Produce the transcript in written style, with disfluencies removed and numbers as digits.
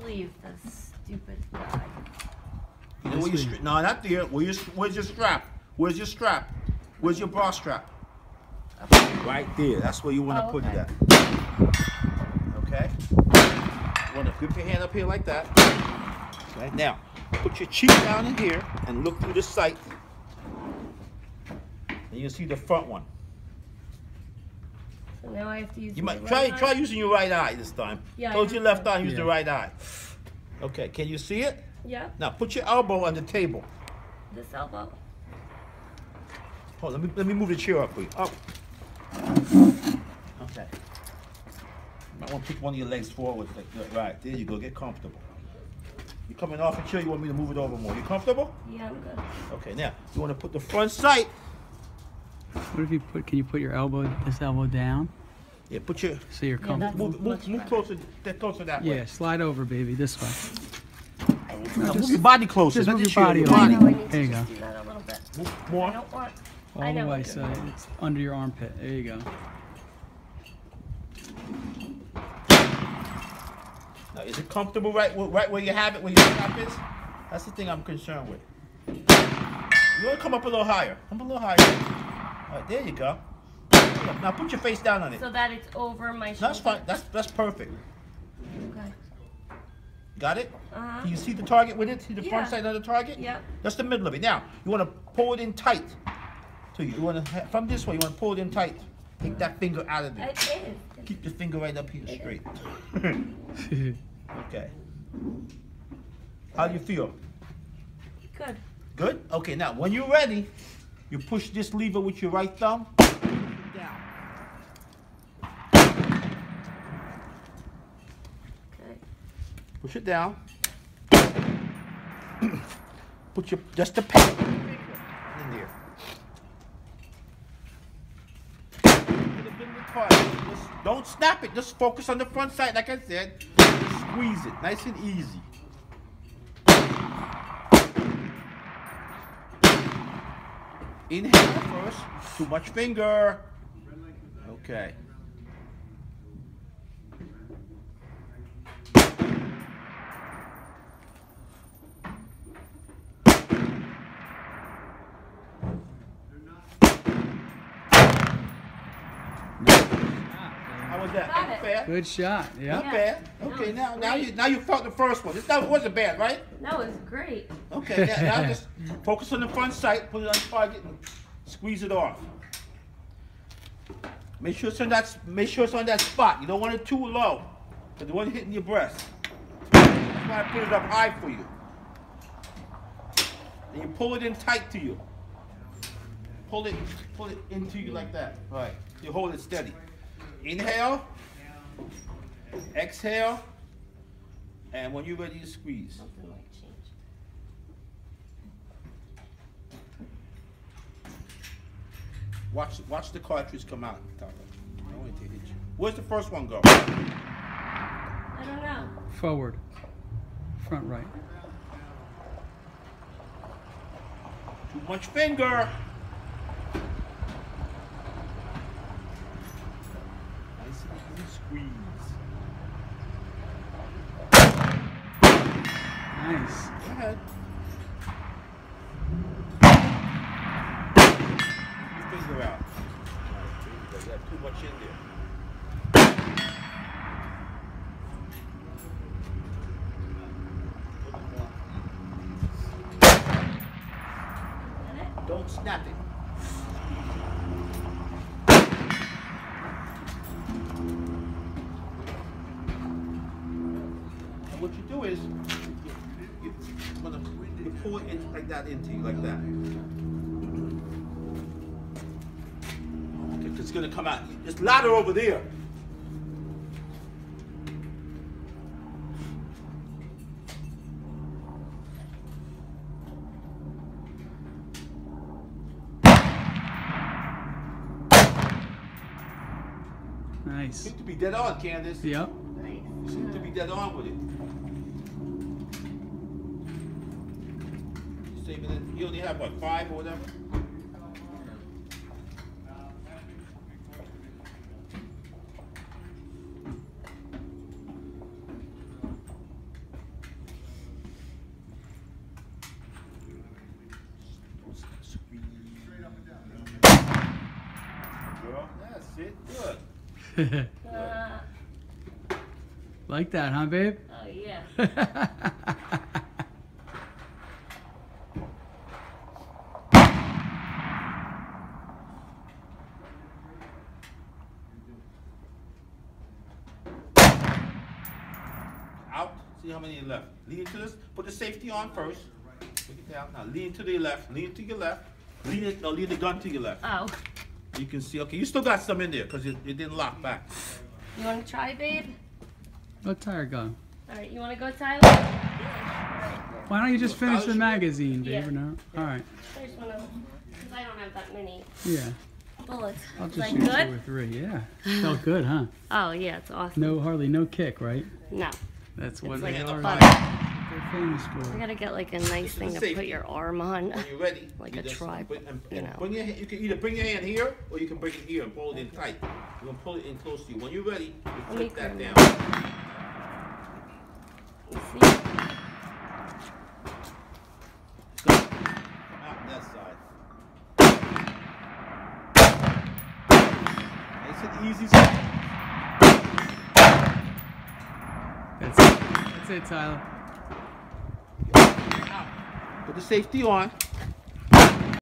sleeve, the stupid guy. You know where your no, not there. Where's your strap? Where's your strap? Where's your bra strap? Right there. That's where you want to put it at. Okay? You want to grip your hand up here like that. Right now, put your cheek down in here and look through the sight. And you'll see the front one. So now I have to use You might right try using your right eye this time. Yeah. Close your left eye, use the right eye. Okay, can you see it? Yeah. Now put your elbow on the table. This elbow. Hold on, let me move the chair up for you. Up. Okay. You might want to pick one of your legs forward. Right, there you go. Get comfortable. You're coming off the chair, you want me to move it over more. You comfortable? Yeah, I'm good. Okay, now you want to put the front sight. What if you can you put your elbow, this elbow down? Yeah, put your. So you're comfortable. Move closer that way. Yeah, slide over, baby, this way. Now, move your body closer. Just move your chair, body I over. know, I need There to you just go. do that a little bit. Move more. I don't want. All I know the way, what so you're doing. it's under your armpit. There you go. Now, is it comfortable right where you have it, where your strap is? That's the thing I'm concerned with. You want to come up a little higher. Come a little higher. All right, there you go. Now put your face down on it. So that it's over my shoulder. That's fine. That's perfect. Okay. Got it? Uh-huh. Can you see the target with it? See the front Yeah. side of the target? Yeah. That's the middle of it. Now, you want to pull it in tight. So you want to, from this way, you want to pull it in tight. Take that finger out of there. It is. Keep the finger right up here straight. Okay. How do you feel? Good. Good? Okay, now when you're ready, you push this lever with your right thumb down. Okay. Push it down. Put your, just the pen in there. Put it in the part. Just don't snap it, just focus on the front side, like I said. Just squeeze it, nice and easy. Inhale first. Too much finger. Okay. How was that? Got Not it. bad. Good shot. Yeah. Not bad. Okay, No, now you felt the first one. This wasn't bad, right? That was great. Okay, now just focus on the front sight, put it on target, and squeeze it off. Make sure it's on that spot. You don't want it too low, because the one hitting your breast. That's why I put it up high for you. And you pull it in tight to you. Pull it into you like that. Right. You hold it steady. Inhale. Exhale. And when you're ready to squeeze. Something might change. Watch the cartridge come out. I don't want it to hit you. Where's the first one go? I don't know. Forward. Front right. Too much finger. Nice and easy squeeze. Nice. Go ahead. Keep your finger out. Right, there you go. You have too much in there. Don't snap it. And what you do is you pull it in like that into you, like that. Okay, it's gonna come out. It's louder over there. Nice. Seem to be dead on, Candace. Yep. You seem to be dead on with it. You only have what, 5 or whatever? Like that, huh, babe? Oh, yeah. Out. See how many left. Lean to this. Put the safety on first. Take it down. Now lean to the left. Lean to your left. Lean it. No, lean the gun to your left. Oh. You can see. Okay, you still got some in there because it didn't lock back. You want to try, babe? What tire gun? All right, you want to go, Tyler? Why don't you just finish the magazine, babe? Yeah. No? All right. There's one of them. Because I don't have that many Yeah. bullets. I'll Is just that shoot good? 2 or 3. Yeah. Felt good, huh? Oh, yeah, it's awesome. No, hardly no kick, right? No. That's what It's they like are. butter. They're famous You for. gotta get like a nice thing to put your arm on. When you're ready, Like you a just tripod, put- and you know. Bring your, you can either bring your hand here or you can bring it here and pull it in tight. You're gonna pull it in close to you. When you're ready, you me flip that grab down. You see? Come out that side. Nice and easy. That's it. That's it, Tyler. Put the safety on.